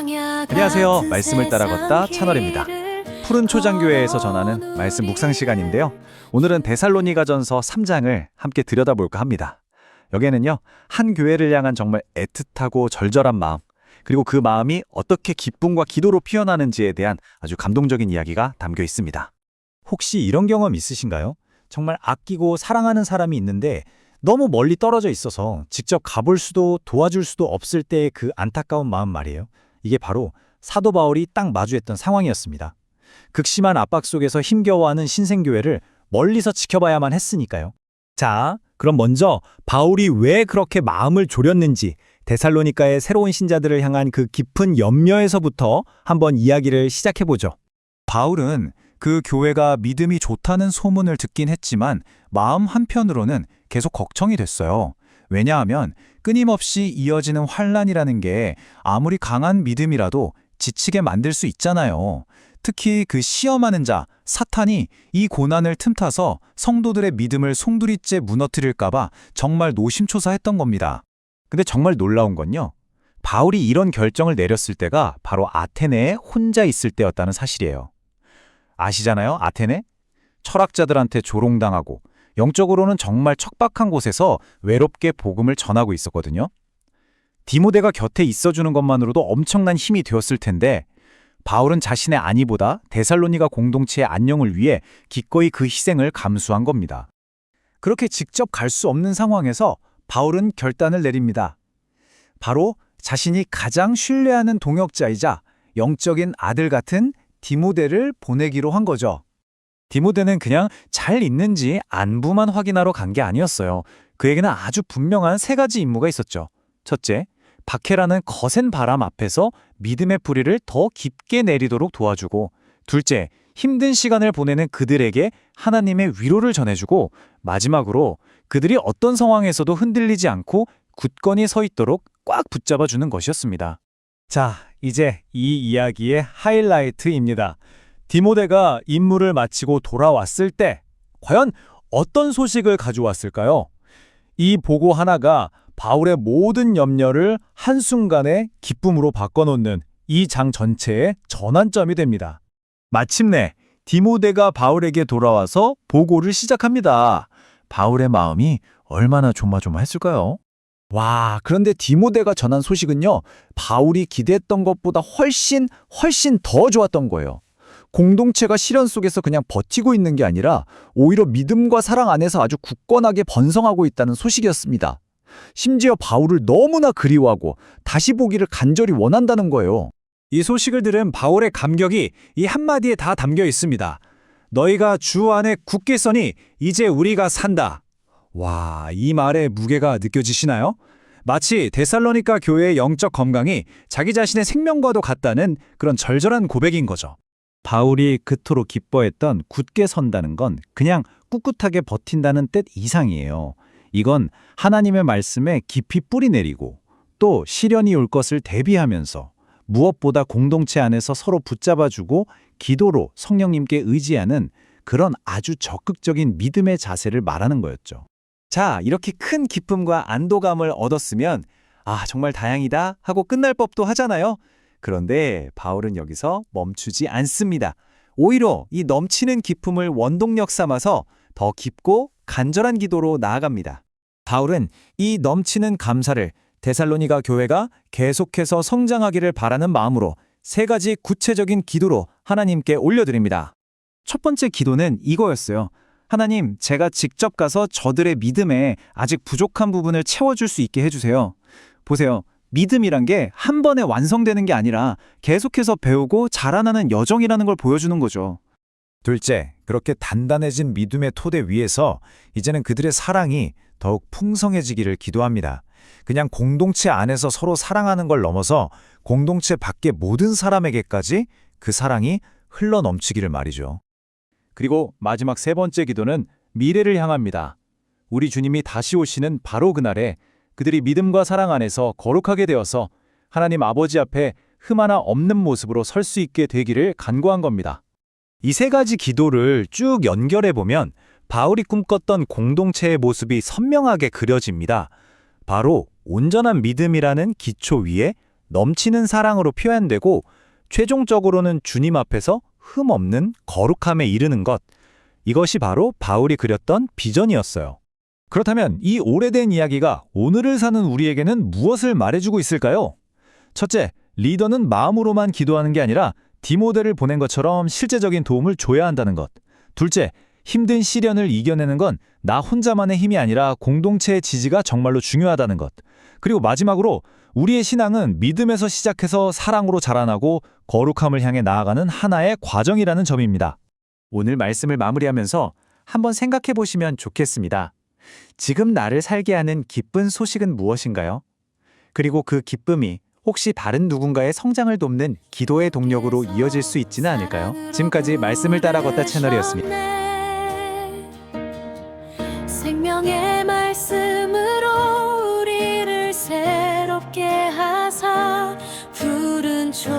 안녕하세요. 말씀을 따라 걷다 채널입니다. 푸른 초장교회에서 전하는 말씀 묵상 시간인데요. 오늘은 데살로니가전서 3장을 함께 들여다볼까 합니다. 여기에는요, 한 교회를 향한 정말 애틋하고 절절한 마음, 그리고 그 마음이 어떻게 기쁨과 기도로 피어나는지에 대한 아주 감동적인 이야기가 담겨 있습니다. 혹시 이런 경험 있으신가요? 정말 아끼고 사랑하는 사람이 있는데 너무 멀리 떨어져 있어서 직접 가볼 수도 도와줄 수도 없을 때의 그 안타까운 마음 말이에요. 이게 바로 사도 바울이 딱 마주했던 상황이었습니다. 극심한 압박 속에서 힘겨워하는 신생교회를 멀리서 지켜봐야만 했으니까요. 자, 그럼 먼저 바울이 왜 그렇게 마음을 졸였는지 데살로니가의 새로운 신자들을 향한 그 깊은 염려에서부터 한번 이야기를 시작해보죠. 바울은 그 교회가 믿음이 좋다는 소문을 듣긴 했지만 마음 한편으로는 계속 걱정이 됐어요. 왜냐하면 끊임없이 이어지는 환난이라는 게 아무리 강한 믿음이라도 지치게 만들 수 있잖아요. 특히 그 시험하는 자, 사탄이 이 고난을 틈타서 성도들의 믿음을 송두리째 무너뜨릴까봐 정말 노심초사했던 겁니다. 근데 정말 놀라운 건요, 바울이 이런 결정을 내렸을 때가 바로 아테네에 혼자 있을 때였다는 사실이에요. 아시잖아요, 아테네? 철학자들한테 조롱당하고 영적으로는 정말 척박한 곳에서 외롭게 복음을 전하고 있었거든요. 디모데가 곁에 있어주는 것만으로도 엄청난 힘이 되었을 텐데 바울은 자신의 안위보다 데살로니가 공동체의 안녕을 위해 기꺼이 그 희생을 감수한 겁니다. 그렇게 직접 갈 수 없는 상황에서 바울은 결단을 내립니다. 바로 자신이 가장 신뢰하는 동역자이자 영적인 아들 같은 디모데를 보내기로 한 거죠. 디모데는 그냥 잘 있는지 안부만 확인하러 간 게 아니었어요. 그에게는 아주 분명한 세 가지 임무가 있었죠. 첫째, 박해라는 거센 바람 앞에서 믿음의 뿌리를 더 깊게 내리도록 도와주고, 둘째, 힘든 시간을 보내는 그들에게 하나님의 위로를 전해주고, 마지막으로 그들이 어떤 상황에서도 흔들리지 않고 굳건히 서 있도록 꽉 붙잡아주는 것이었습니다. 자, 이제 이 이야기의 하이라이트입니다. 디모데가 임무를 마치고 돌아왔을 때 과연 어떤 소식을 가져왔을까요? 이 보고 하나가 바울의 모든 염려를 한순간에 기쁨으로 바꿔놓는 이 장 전체의 전환점이 됩니다. 마침내 디모데가 바울에게 돌아와서 보고를 시작합니다. 바울의 마음이 얼마나 조마조마했을까요? 와, 그런데 디모데가 전한 소식은요, 바울이 기대했던 것보다 훨씬 더 좋았던 거예요. 공동체가 시련 속에서 그냥 버티고 있는 게 아니라 오히려 믿음과 사랑 안에서 아주 굳건하게 번성하고 있다는 소식이었습니다. 심지어 바울을 너무나 그리워하고 다시 보기를 간절히 원한다는 거예요. 이 소식을 들은 바울의 감격이 이 한마디에 다 담겨 있습니다. 너희가 주 안에 굳게 서니 이제 우리가 산다. 와, 이 말의 무게가 느껴지시나요? 마치 데살로니가 교회의 영적 건강이 자기 자신의 생명과도 같다는 그런 절절한 고백인 거죠. 바울이 그토록 기뻐했던 굳게 선다는 건 그냥 꿋꿋하게 버틴다는 뜻 이상이에요. 이건 하나님의 말씀에 깊이 뿌리 내리고 또 시련이 올 것을 대비하면서 무엇보다 공동체 안에서 서로 붙잡아주고 기도로 성령님께 의지하는 그런 아주 적극적인 믿음의 자세를 말하는 거였죠. 자, 이렇게 큰 기쁨과 안도감을 얻었으면 정말 다행이다 하고 끝날 법도 하잖아요. 그런데 바울은 여기서 멈추지 않습니다. 오히려 이 넘치는 기쁨을 원동력 삼아서 더 깊고 간절한 기도로 나아갑니다. 바울은 이 넘치는 감사를 데살로니가 교회가 계속해서 성장하기를 바라는 마음으로 세 가지 구체적인 기도로 하나님께 올려드립니다. 첫 번째 기도는 이거였어요. 하나님, 제가 직접 가서 저들의 믿음에 아직 부족한 부분을 채워줄 수 있게 해주세요. 보세요. 믿음이란 게 한 번에 완성되는 게 아니라 계속해서 배우고 자라나는 여정이라는 걸 보여주는 거죠. 둘째, 그렇게 단단해진 믿음의 토대 위에서 이제는 그들의 사랑이 더욱 풍성해지기를 기도합니다. 그냥 공동체 안에서 서로 사랑하는 걸 넘어서 공동체 밖의 모든 사람에게까지 그 사랑이 흘러넘치기를 말이죠. 그리고 마지막 세 번째 기도는 미래를 향합니다. 우리 주님이 다시 오시는 바로 그날에 그들이 믿음과 사랑 안에서 거룩하게 되어서 하나님 아버지 앞에 흠 하나 없는 모습으로 설 수 있게 되기를 간구한 겁니다. 이 세 가지 기도를 쭉 연결해보면 바울이 꿈꿨던 공동체의 모습이 선명하게 그려집니다. 바로 온전한 믿음이라는 기초 위에 넘치는 사랑으로 표현되고 최종적으로는 주님 앞에서 흠없는 거룩함에 이르는 것. 이것이 바로 바울이 그렸던 비전이었어요. 그렇다면 이 오래된 이야기가 오늘을 사는 우리에게는 무엇을 말해주고 있을까요? 첫째, 리더는 마음으로만 기도하는 게 아니라 디모데를 보낸 것처럼 실제적인 도움을 줘야 한다는 것. 둘째, 힘든 시련을 이겨내는 건 나 혼자만의 힘이 아니라 공동체의 지지가 정말로 중요하다는 것. 그리고 마지막으로 우리의 신앙은 믿음에서 시작해서 사랑으로 자라나고 거룩함을 향해 나아가는 하나의 과정이라는 점입니다. 오늘 말씀을 마무리하면서 한번 생각해 보시면 좋겠습니다. 지금 나를 살게 하는 기쁜 소식은 무엇인가요? 그리고 그 기쁨이 혹시 다른 누군가의 성장을 돕는 기도의 동력으로 이어질 수 있지는 않을까요? 지금까지 말씀을 따라 걷다 채널이었습니다. 생명의 말씀으로 우리를 새롭게 하사 푸른 초